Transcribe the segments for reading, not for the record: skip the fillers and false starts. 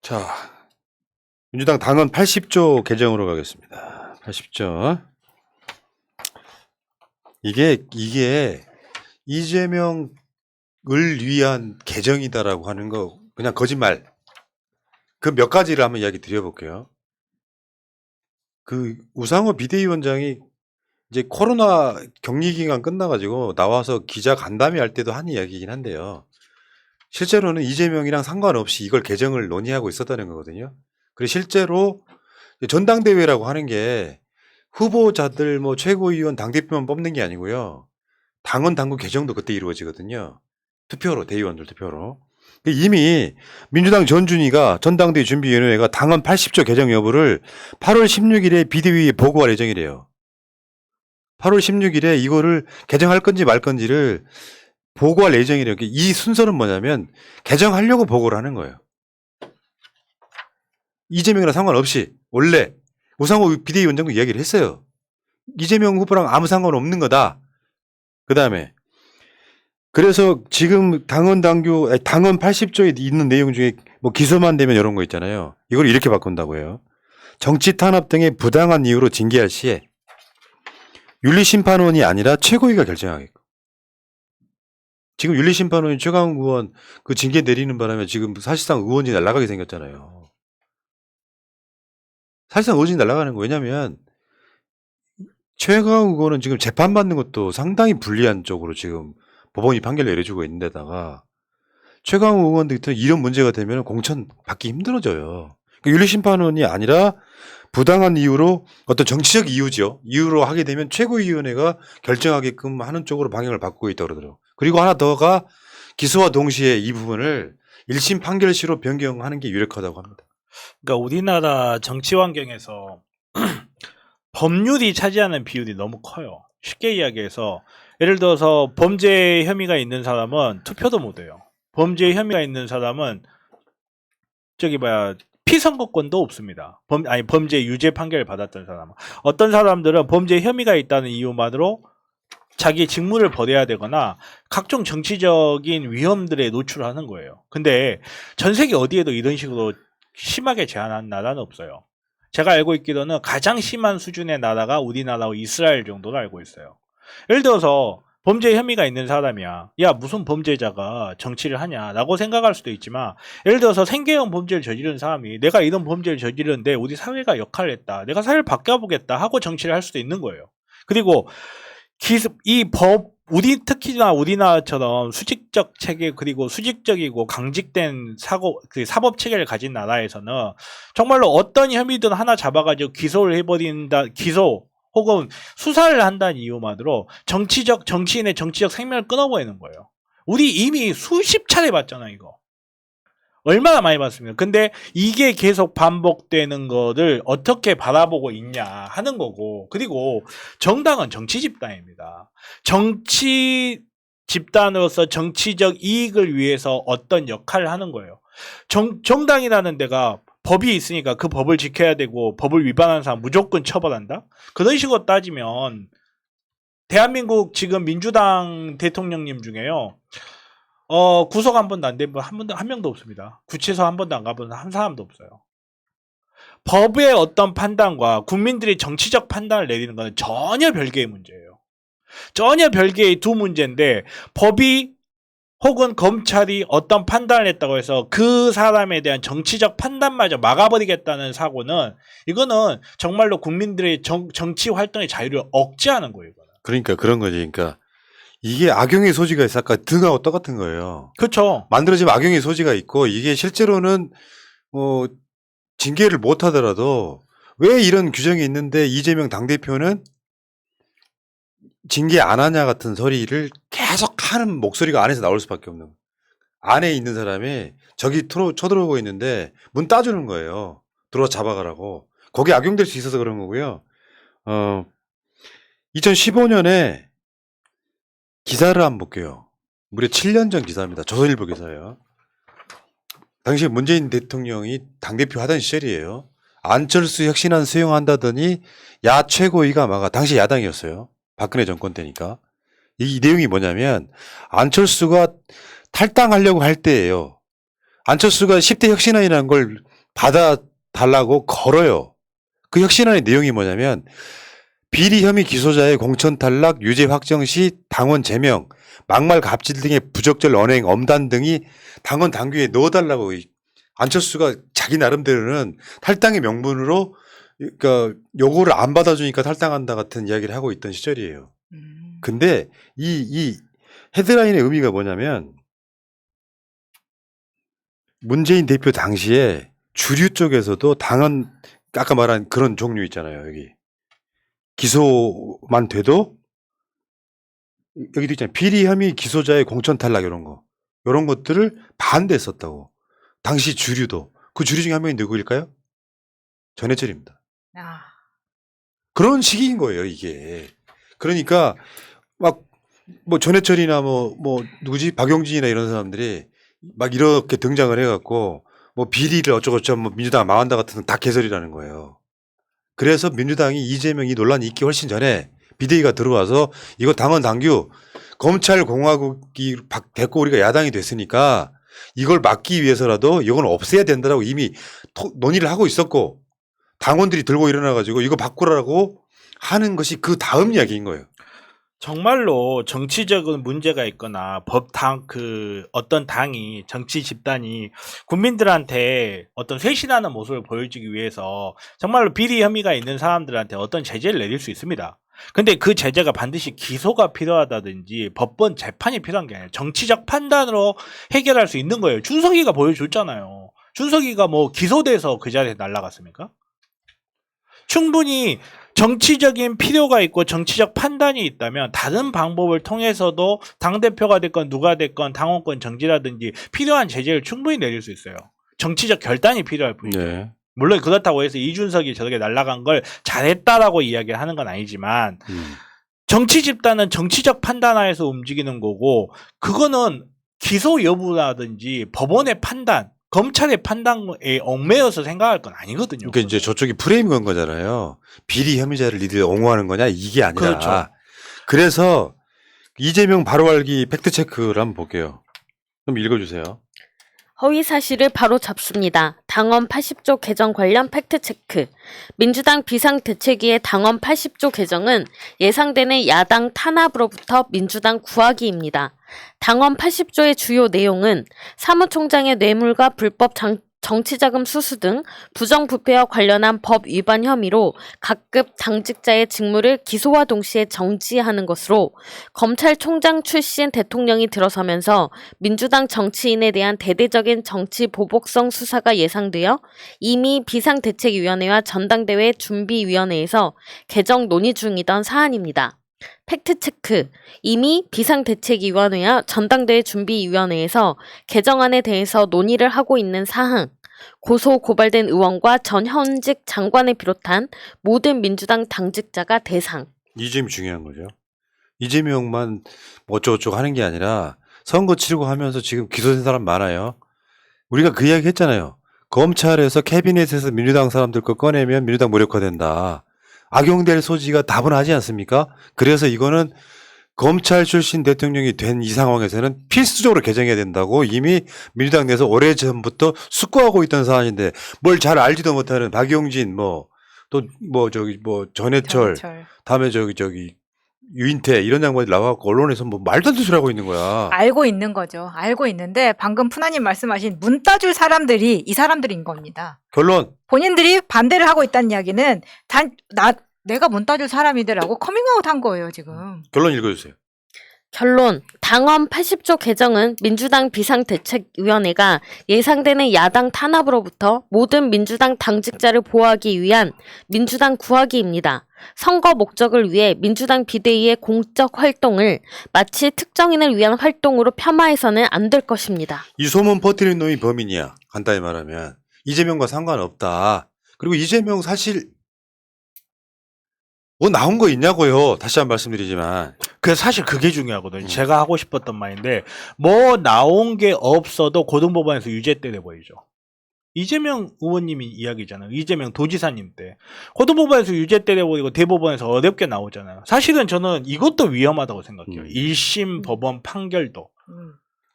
자, 민주당 당헌 80조 개정으로 가겠습니다. 80조. 이게 이재명을 위한 개정이다라고 하는 거 그냥 거짓말. 그 몇 가지를 한번 이야기 드려볼게요. 그 우상호 비대위원장이 이제 코로나 격리 기간 끝나가지고 나와서 기자 간담회 할 때도 한 이야기이긴 한데요. 실제로는 이재명이랑 상관없이 이걸 개정을 논의하고 있었다는 거거든요. 그리고 실제로 전당대회라고 하는 게 후보자들 뭐 최고위원 당대표만 뽑는 게 아니고요. 당원 당규 개정도 그때 이루어지거든요. 투표로, 대의원들 투표로. 이미 민주당 전준희가 전당대회 준비위원회가 당헌 80조 개정 여부를 8월 16일에 비대위에 보고할 예정이래요. 8월 16일에 이거를 개정할 건지 말 건지를 보고할 예정이래요. 이 순서는 뭐냐면 개정하려고 보고를 하는 거예요. 이재명이랑 상관없이 원래 우상호 비대위원장도 이야기를 했어요. 이재명 후보랑 아무 상관없는 거다. 그 다음에 그래서 지금 당헌 80조에 있는 내용 중에 뭐 기소만 되면 이런 거 있잖아요. 이걸 이렇게 바꾼다고 해요. 정치 탄압 등의 부당한 이유로 징계할 시에 윤리심판원이 아니라 최고위가 결정하겠고. 지금 윤리심판원이 최강욱 의원 그 징계 내리는 바람에 지금 사실상 의원이 날아가게 생겼잖아요. 사실상 의원이 날아가는 거예요. 왜냐면 최강욱 의원은 지금 재판받는 것도 상당히 불리한 쪽으로 지금 법원이 판결 내려주고 있는 데다가 최강욱 의원도 이런 문제가 되면 공천 받기 힘들어져요. 그러니까 윤리심판원이 아니라 부당한 이유로 어떤 정치적 이유죠. 이유로 하게 되면 최고위원회가 결정하게끔 하는 쪽으로 방향을 바꾸고 있다고 그러더라고요. 그리고 하나 더가 기소와 동시에 이 부분을 1심 판결시로 변경하는 게 유력하다고 합니다. 그러니까 우리나라 정치 환경에서 법률이 차지하는 비율이 너무 커요. 쉽게 이야기해서 예를 들어서 범죄 혐의가 있는 사람은 투표도 못 해요. 범죄 혐의가 있는 사람은 피선거권도 없습니다. 범죄 유죄 판결을 받았던 사람은. 어떤 사람들은 범죄 혐의가 있다는 이유만으로 자기 직무를 버려야 되거나 각종 정치적인 위험들에 노출하는 거예요. 근데 전 세계 어디에도 이런 식으로 심하게 제한한 나라는 없어요. 제가 알고 있기로는 가장 심한 수준의 나라가 우리나라와 이스라엘 정도로 알고 있어요. 예를 들어서 범죄 혐의가 있는 사람이야. 야, 무슨 범죄자가 정치를 하냐라고 생각할 수도 있지만, 예를 들어서 생계형 범죄를 저지른 사람이 내가 이런 범죄를 저지르는데 우리 사회가 역할을 했다. 내가 사회를 바꿔보겠다 하고 정치를 할 수도 있는 거예요. 그리고 특히나 우리나라처럼 수직적 체계 그리고 수직적이고 강직된 사법 체계를 가진 나라에서는 정말로 어떤 혐의든 하나 잡아가지고 기소 혹은 수사를 한다는 이유만으로 정치인의 정치적 생명을 끊어버리는 거예요. 우리 이미 수십 차례 봤잖아, 이거. 얼마나 많이 봤습니까? 근데 이게 계속 반복되는 거를 어떻게 바라보고 있냐 하는 거고, 그리고 정당은 정치 집단입니다. 정치 집단으로서 정치적 이익을 위해서 어떤 역할을 하는 거예요. 정당이라는 데가 법이 있으니까 그 법을 지켜야 되고 법을 위반하는 사람 무조건 처벌한다? 그런 식으로 따지면 대한민국 지금 민주당 대통령님 중에요. 구속 한 번도 안 된 분 한 명도 없습니다. 구치소 한 번도 안 가본 한 사람도 없어요. 법의 어떤 판단과 국민들이 정치적 판단을 내리는 것은 전혀 별개의 문제예요. 전혀 별개의 두 문제인데 법이 혹은 검찰이 어떤 판단을 했다고 해서 그 사람에 대한 정치적 판단마저 막아버리겠다는 사고는 이거는 정말로 국민들의 정치 활동의 자유를 억제하는 거예요. 이거는. 그러니까 그런 거지. 그러니까 이게 악용의 소지가 있어. 아까 등하고 똑같은 거예요. 그렇죠. 만들어지면 악용의 소지가 있고 이게 실제로는 징계를 못 하더라도 왜 이런 규정이 있는데 이재명 당대표는 징계 안 하냐 같은 소리를 계속 하는 목소리가 안에서 나올 수밖에 없는 거예요. 안에 있는 사람이 저기 쳐들어오고 있는데 문 따주는 거예요. 들어와 잡아가라고. 거기에 악용될 수 있어서 그런 거고요. 2015년에 기사를 한번 볼게요. 무려 7년 전 기사입니다. 조선일보 기사예요. 당시 문재인 대통령이 당대표 하던 시절이에요. 안철수 혁신안 수용한다더니 야 최고위가 막아. 당시 야당이었어요. 박근혜 정권 때니까. 이 내용이 뭐냐면 안철수가 탈당하려고 할 때예요. 안철수가 10대 혁신안이라는 걸 받아달라고 걸어요. 그 혁신안의 내용이 뭐냐면 비리 혐의 기소자의 공천 탈락, 유죄 확정 시 당원 제명, 막말 갑질 등의 부적절 언행, 엄단 등이 당원 당규에 넣어달라고 안철수가 자기 나름대로는 탈당의 명분으로 그러니까 요구를 안 받아주니까 탈당한다 같은 이야기를 하고 있던 시절이에요. 근데 이 헤드라인의 의미가 뭐냐면 문재인 대표 당시에 주류 쪽에서도 당헌 아까 말한 그런 종류 있잖아요. 여기 기소만 돼도 여기도 있잖아요. 비리 혐의 기소자의 공천 탈락 이런 것들을 반대했었다고. 당시 주류도 그 주류 중에 한 명이 누구일까요? 전해철입니다. 아, 그런 시기인 거예요, 이게. 그러니까 막 뭐 전해철이나 뭐 누구지 박용진이나 이런 사람들이 막 이렇게 등장을 해갖고 뭐 비리를 어쩌고저쩌고 뭐 민주당 망한다 같은 건 다 개소리라는 거예요. 그래서 민주당이 이재명 이 논란이 있기 훨씬 전에 비대위가 들어와서 이거 당헌 당규 검찰 공화국이 됐고 우리가 야당이 됐으니까 이걸 막기 위해서라도 이건 없애야 된다라고 이미 논의를 하고 있었고 당원들이 들고 일어나가지고 이거 바꾸라고 하는 것이 그 다음 이야기인 거예요. 정말로 정치적인 문제가 있거나 어떤 당이 정치 집단이 국민들한테 어떤 쇄신하는 모습을 보여주기 위해서 정말로 비리 혐의가 있는 사람들한테 어떤 제재를 내릴 수 있습니다. 근데 그 제재가 반드시 기소가 필요하다든지 법원 재판이 필요한 게 아니라 정치적 판단으로 해결할 수 있는 거예요. 준석이가 보여줬잖아요. 준석이가 뭐 기소돼서 그 자리에 날아갔습니까? 충분히 정치적인 필요가 있고 정치적 판단이 있다면 다른 방법을 통해서도 당대표가 됐건 누가 됐건 당원권 정지라든지 필요한 제재를 충분히 내릴 수 있어요. 정치적 결단이 필요할 뿐이죠. 네. 물론 그렇다고 해서 이준석이 저렇게 날아간 걸 잘했다라고 이야기를 하는 건 아니지만 정치 집단은 정치적 판단하에서 움직이는 거고 그거는 기소 여부라든지 법원의 판단 검찰의 판단에 얽매여서 생각할 건 아니거든요. 그러니까 이제 저쪽이 프레임 건 거잖아요. 비리 혐의자를 니들 옹호하는 거냐 이게 아니라. 그렇죠. 그래서 이재명 바로 알기 팩트 체크를 한번 볼게요. 좀 읽어주세요. 허위 사실을 바로 잡습니다. 당헌 80조 개정 관련 팩트체크. 민주당 비상대책위의 당헌 80조 개정은 예상되는 야당 탄압으로부터 민주당 구하기입니다. 당헌 80조의 주요 내용은 사무총장의 뇌물과 불법 정치자금 수수 등 부정부패와 관련한 법 위반 혐의로 각급 당직자의 직무를 기소와 동시에 정지하는 것으로 검찰총장 출신 대통령이 들어서면서 민주당 정치인에 대한 대대적인 정치 보복성 수사가 예상되어 이미 비상대책위원회와 전당대회 준비위원회에서 개정 논의 중이던 사안입니다. 팩트체크. 이미 비상대책위원회와 전당대회 준비위원회에서 개정안에 대해서 논의를 하고 있는 사항. 고소 고발된 의원과 전 현직 장관을 비롯한 모든 민주당 당직자가 대상. 이 점이 중요한 거죠. 이재명만 어쩌고저쩌고 하는 게 아니라 선거 치르고 하면서 지금 기소된 사람 많아요. 우리가 그 이야기 했잖아요. 검찰에서 캐비넷에서 민주당 사람들 거 꺼내면 민주당 무력화된다. 악용될 소지가 다분하지 않습니까? 그래서 이거는 검찰 출신 대통령이 된 이 상황에서는 필수적으로 개정해야 된다고 이미 민주당 내에서 오래전부터 숙고하고 있던 사안인데 뭘 잘 알지도 못하는 박용진 전해철 다음에 유인태 이런 양반이 나와갖고 언론에서 뭐 말도 안 되는 소리 하고 있는 거야. 알고 있는 거죠. 알고 있는데 방금 푸나님 말씀하신 문 따줄 사람들이 이 사람들인 겁니다. 결론. 본인들이 반대를 하고 있다는 이야기는 내가 문 따줄 사람이더라고 커밍아웃 한 거예요 지금. 결론 읽어주세요. 결론. 당헌 80조 개정은 민주당 비상대책위원회가 예상되는 야당 탄압으로부터 모든 민주당 당직자를 보호하기 위한 민주당 구하기입니다. 선거 목적을 위해 민주당 비대위의 공적 활동을 마치 특정인을 위한 활동으로 폄하해서는 안 될 것입니다. 이 소문 퍼뜨린 놈이 범인이야. 간단히 말하면. 이재명과 상관없다. 그리고 이재명 사실 뭐 나온 거 있냐고요. 다시 한번 말씀드리지만. 사실 그게 중요하거든요. 제가 하고 싶었던 말인데 뭐 나온 게 없어도 고등법원에서 유죄 때려버리죠. 이재명 의원님이 이야기잖아요. 이재명 도지사님 때 고등법원에서 유죄 때려버리고 대법원에서 어렵게 나오잖아요. 사실은 저는 이것도 위험하다고 생각해요. 1심 법원 판결도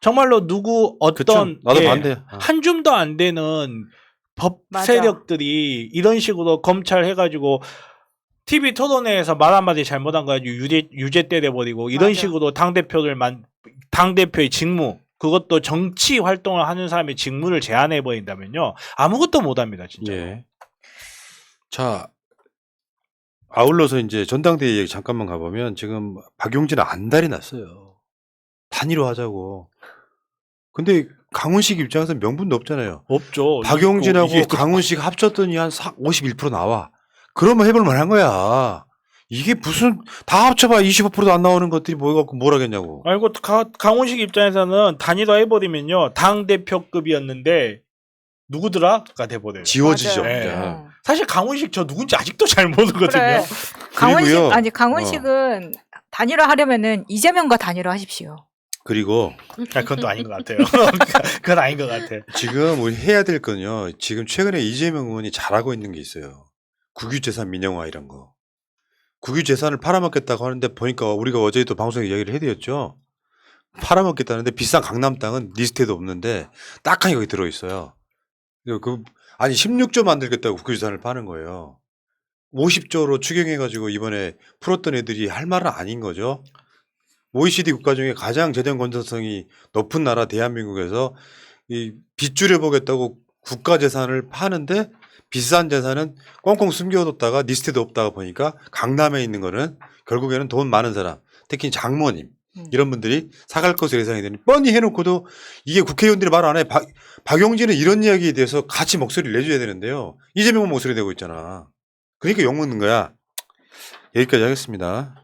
정말로 누구 그쵸. 어떤 나도 반대야. 한 줌도 안 되는 법 맞아. 세력들이 이런 식으로 검찰 해가지고 TV 토론회에서 말 한마디 잘못한 거 가지고 유죄 때려버리고 이런 맞아. 식으로 당대표의 직무 그것도 정치 활동을 하는 사람의 직무를 제한해버린다면요. 아무것도 못합니다. 진짜. 예. 자, 아울러서 이제 전당대회 얘기 잠깐만 가보면 지금 박용진은 안달이 났어요. 단일화 하자고. 근데 강훈식 입장에서 명분도 없잖아요. 없죠. 박용진하고 이게 또- 강훈식 합쳤더니 한 51% 나와. 그러면 해볼 만한 거야. 이게 무슨 다 합쳐봐 25%도 안 나오는 것들이 뭐갖고 뭘 하겠냐고. 아이고 강훈식 입장에서는 단일화 해버리면요. 당대표급이었는데 누구더라가 돼버려요. 지워지죠. 맞아요. 네. 그냥. 사실 강훈식 저 누군지 아직도 잘 모르거든요. 그래. 강원식 그리고요. 아니 강원식은 단일화 하려면은 이재명과 단일화 하십시오. 그리고 아, 그건 또 아닌 것 같아요. 그건 아닌 것 같아. 지금 우리 해야 될 건요. 지금 최근에 이재명 의원이 잘하고 있는 게 있어요. 국유재산 민영화 이런 거. 국유재산을 팔아먹겠다고 하는데 보니까 우리가 어제도 방송에 이야기를 해드렸죠. 팔아먹겠다는데 비싼 강남 땅은 리스트에도 없는데 딱하니 거기 들어있어요. 아니 16조 만들겠다고 국유재산을 파는 거예요. 50조로 추경해가지고 이번에 풀었던 애들이 할 말은 아닌 거죠. OECD 국가 중에 가장 재정 건전성이 높은 나라 대한민국에서 이 빚줄여 보겠다고 국가 재산을 파는데 비싼 재산은 꽁꽁 숨겨뒀다가 리스트도 없다가 보니까 강남에 있는 거는 결국에는 돈 많은 사람, 특히 장모님 이런 분들이 사갈 것으로 예상이 되니 뻔히 해놓고도 이게 국회의원들이 말 안 해. 박용진은 이런 이야기에 대해서 같이 목소리를 내줘야 되는데요. 이재명은 목소리 내고 있잖아. 그러니까 욕먹는 거야. 여기까지 하겠습니다.